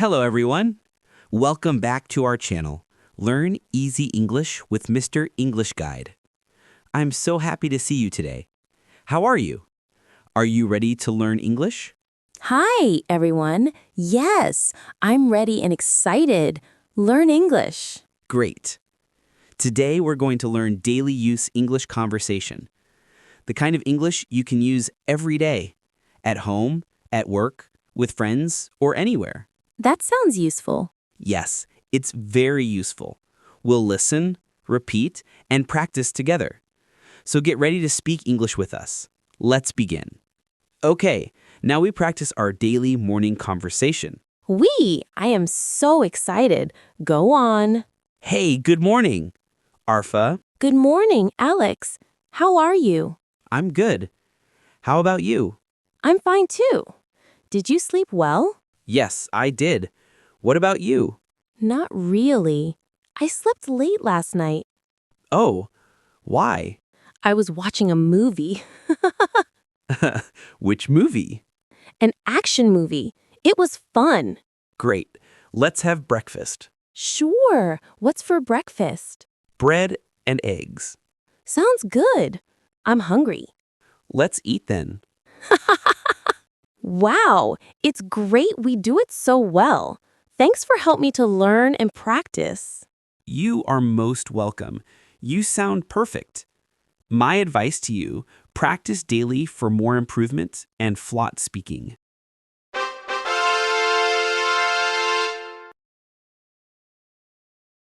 Hello, everyone. Welcome back to our channel, Learn Easy English with Mr. English Guide. I'm so happy to see you today. How are you? Are you ready to learn English? Hi, everyone. Yes, I'm ready and excited. Learn English. Great. Today, we're going to learn daily use English conversation, the kind of English you can use every day, at home, at work, with friends, or anywhere. That sounds useful. Yes, it's very useful. We'll listen, repeat, and practice together. So get ready to speak English with us. Let's begin. Okay, now we practice our daily morning conversation. I am so excited. Go on. Hey, good morning. Arfa, Good morning, Alex. How are you? I'm good. How about you? I'm fine too. Did you sleep well? Yes, I did. What about you? Not really. I slept late last night. Oh, why? I was watching a movie, Which movie? an action movie. It was fun. Great. Let's have breakfast. Sure. What's for breakfast? Bread and eggs. Sounds good. I'm hungry. Let's eat then. Wow, it's great we do it so well. Thanks for helping me to learn and practice. You are most welcome. You sound perfect. My advice to you, practice daily for more improvement and flawed speaking.